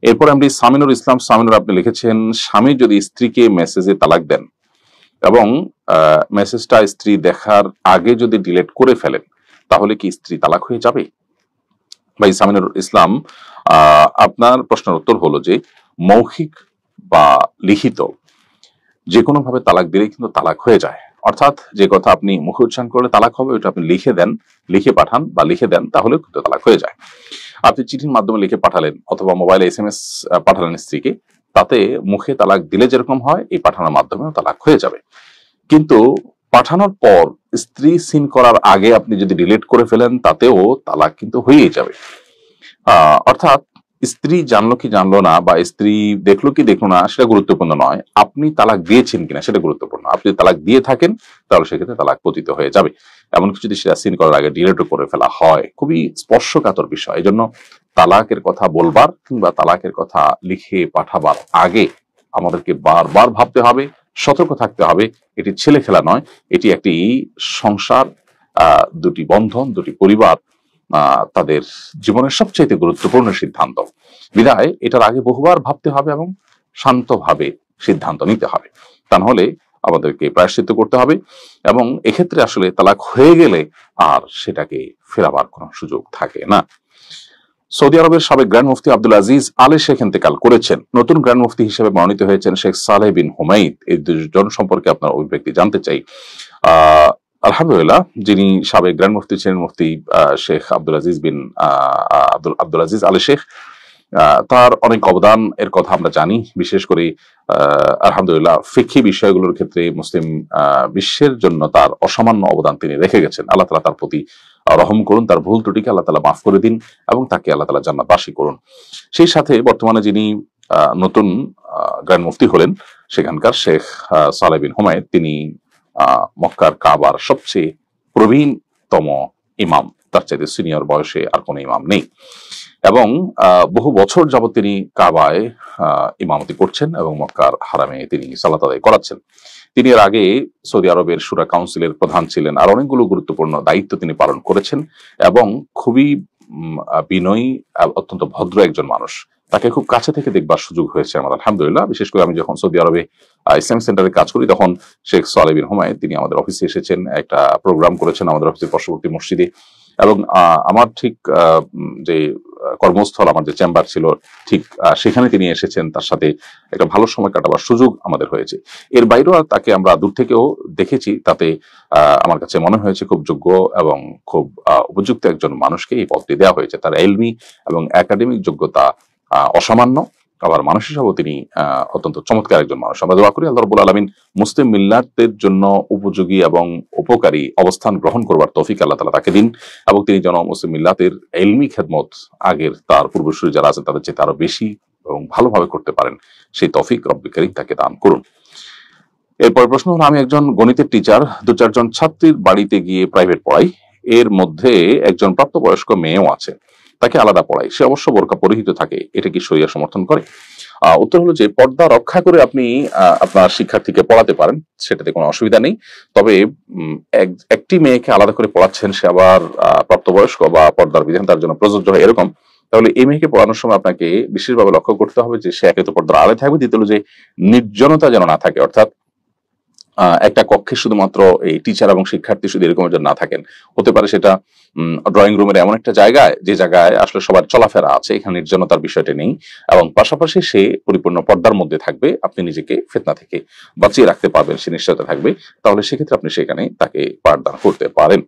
এরপর আমরা সামিনুর ইসলাম সামিনুর, আপনি লিখেছেন স্বামী যদি স্ত্রীকে মেসেজে তালাক দেন এবং মেসেজটা স্ত্রী দেখার আগে যদি ডিলিট করে ফেলেন তাহলে কি স্ত্রী তালাক হয়ে যাবে? ভাই সামিনুর ইসলাম, আপনার প্রশ্নের উত্তর হলো যে মৌখিক বা লিখিত যে কোনো ভাবে তালাক দিলে কিন্তু তালাক হয়ে যায়। অর্থাৎ যে কথা আপনি মুখে উচ্চারণ করলে তালাক হবে, ওইটা আপনি লিখে দেন, লিখে পাঠান বা লিখে দেন, তাহলে কিন্তু তালাক হয়ে যায়। আপনি চিঠির মাধ্যমে লিখে পাঠালেন অথবা মোবাইলে SMS পাঠালেন স্ত্রীকে, তাতে মুখে তালাক দিলে যেরকম হয় এই পাঠানোর মাধ্যমেও তালাক হয়ে যাবে। কিন্তু পাঠানোর পর স্ত্রী সিন করার আগে আপনি যদি ডিলিট করে ফেলেন তাতেও তালাক কিন্তু হয়েই যাবে। অর্থাৎ স্ত্রী জানলো কি জানলো না বা স্ত্রী দেখলো কি দেখলো না সেটা গুরুত্বপূর্ণ নয়, আপনি তালাক দিয়েছেন কিনা সেটা গুরুত্বপূর্ণ। আপনি যদি তালাক দিয়ে থাকেন তাহলে সেক্ষেত্রে তালাক পতিত হয়ে যাবে। এমনকি যদি সেটা সিন করার আগে ডিলিটও করে ফেলা হয়, খুবই স্পর্শকাতর বিষয়। এই জন্য তালাকের কথা বলবার কিংবা তালাকের কথা লিখে পাঠাবার আগে আমাদেরকে বারবার ভাবতে হবে, সতর্ক থাকতে হবে। এটি ছেলে খেলা নয়, এটি একটি সংসার, দুটি বন্ধন, দুটি পরিবার, তাদের জীবনের সবচেয়ে গুরুত্বপূর্ণ সিদ্ধান্ত। বিধায় এটার আগে বহুবার ভাবতে হবে এবং শান্তভাবে সিদ্ধান্ত নিতে হবে, তা নাহলে আমাদেরকে প্রায়শ্চিত্ত করতে হবে। এবং এক্ষেত্রে আসলে তালাক হয়ে গেলে আর সেটাকে ফেরাবার কোনো সুযোগ থাকে না। সৌদি আরবের সাবেক গ্র্যান্ড মুফতি আব্দুল আজিজ আলে শেখ ইন্তেকাল করেছেন। নতুন গ্র্যান্ড মুফতি হিসেবে মনোনীত হয়েছেন শেখ সালেহ বিন হুমাইদ। এই দুজন সম্পর্কে আপনার অভিব্যক্তি জানতে চাই। আলহামদুলিল্লাহ, যিনি সাবেক গ্র্যান্ড মুফতি ছিলেন মুফতি শেখ আব্দুল আজিজ বিন আব্দুল আজিজ আলে শেখ, তার অনেক অবদান এর কথা আমরা জানি। বিশেষ করে আলহামদুলিল্লাহ ফিকহি বিষয়গুলোর ক্ষেত্রে মুসলিম বিশ্বের জন্য তার অসামান্য অবদান তিনি রেখে গেছেন। আল্লাহ তাআলা তার প্রতি রহম করুন, তার ভুল ত্রুটিকে আল্লাহ তাআলা মাফ করে দিন এবং তাকে আল্লাহ তাআলা জান্নাতবাসী করুন। সেই সাথে বর্তমানে যিনি নতুন গ্র্যান্ড মুফতি হলেন সেখানকার শেখ সালেহ বিন হুমায়দ, তিনি মক্কার কাবার সবচেয়ে প্রবীণতম ইমাম, তার চাইতে সিনিয়র বয়সে আর কোনো ইমাম নেই। এবং বহু বছর যাবত তিনি কাবায় ইমামতি করছেন এবং মক্কার হারামে তিনি সালাত আদায় করাচ্ছেন। তিনি এর আগে সৌদি আরবের শুরা কাউন্সিলের প্রধান ছিলেন, আর অনেকগুলো গুরুত্বপূর্ণ দায়িত্ব তিনি পালন করেছেন এবং খুবই বিনয়ী, অত্যন্ত ভদ্র একজন মানুষ। তাকে খুব কাছে থেকে দেখবার সুযোগ হয়েছে আমার, আলহামদুলিল্লাহ। বিশেষ করে আমি যখন সৌদি আরবে ইসলামিক সেন্টারে কাজ করি তখন শেখ সালেহ বিন হুমায়দ তিনি আমাদের অফিসে এসেছেন, একটা প্রোগ্রাম করেছেন আমাদের অফিসের পার্শ্ববর্তী মসজিদে। এবং আমার ঠিক যে কর্মস্থল, আমার যে চেম্বার ছিল ঠিক সেখানে তিনি এসেছেন, তার সাথে একটা ভালো সময় কাটাবার সুযোগ আমাদের হয়েছে। এর বাইরেও তাকে আমরা দূর থেকেও দেখেছি, তাতে আমার কাছে মনে হয়েছে খুব যোগ্য এবং খুব উপযুক্ত একজন মানুষকে এই পদটি দেওয়া হয়েছে। তার ইলমি এবং একাডেমিক যোগ্যতা অসামান্য, আবার মানুষ হিসাবেও তিনি অত্যন্ত চমৎকার একজন মানুষ। আমরা দোয়া করি আল্লাহ রাব্বুল আলামিন মুসলিম মিল্লাতের জন্য উপযোগী এবং উপকারী অবস্থান গ্রহণ করবার তৌফিক আল্লাহ তাআলা তাকে দিন, এবং তিনি যেন মুসলিম মিল্লাতের ইলমি খেদমত আগের তার পূর্বসূরি যারা আছেন তাদের চেয়ে আরো বেশি এবং ভালোভাবে করতে পারেন, সেই তৌফিক রব্বুল কারীম তাকে দান করুন। এরপর প্রশ্ন হলো, আমি একজন গণিতের টিচার, 2-4 জন ছাত্রীর বাড়িতে গিয়ে প্রাইভেট পড়াই। এর মধ্যে একজন প্রাপ্তবয়স্ক মেয়েও আছে, তাকে আলাদা পড়াই। সে অবশ্য বোরকা পরিহিত থাকে, এটা কি শরিয়া সমর্থন করে? উত্তর হলো যে পর্দা রক্ষা করে আপনি আপনার শিক্ষার্থীকে পড়াতে পারেন, সেটাতে কোনো অসুবিধা নেই। তবে একটি মেয়েকে আলাদা করে পড়াচ্ছেন, সে আবার প্রাপ্তবয়স্ক বা পর্দার বিধান তার জন্য প্রযোজ্য হয় এরকম, তাহলে এই মেয়েকে পড়ানোর সময় আপনাকে বিশেষভাবে লক্ষ্য করতে হবে যে সে একে তো পর্দার আড়ালে থাকবে, দ্বিতীয় যে নির্জনতা যেন না থাকে। অর্থাৎ একটা কক্ষে শুধুমাত্র এই টিচার এবং শিক্ষার্থী শুধু এরকম যেন না থাকেন। হতে পারে সেটা ড্রয়িং রুমের এমন একটা জায়গায় যে জায়গায় আসলে সবার চলাফেরা আছে, এখানে নির্জনতার বিষয়টা নেই, এবং পাশাপাশি সে পরিপূর্ণ পর্দার মধ্যে থাকবে। আপনি নিজেকে ফিতনা থেকে বাঁচিয়ে রাখতে পারবেন, সে নিশ্চয়তা থাকবে। তাহলে সেক্ষেত্রে আপনি সেখানে তাকে পাঠদান করতে পারেন।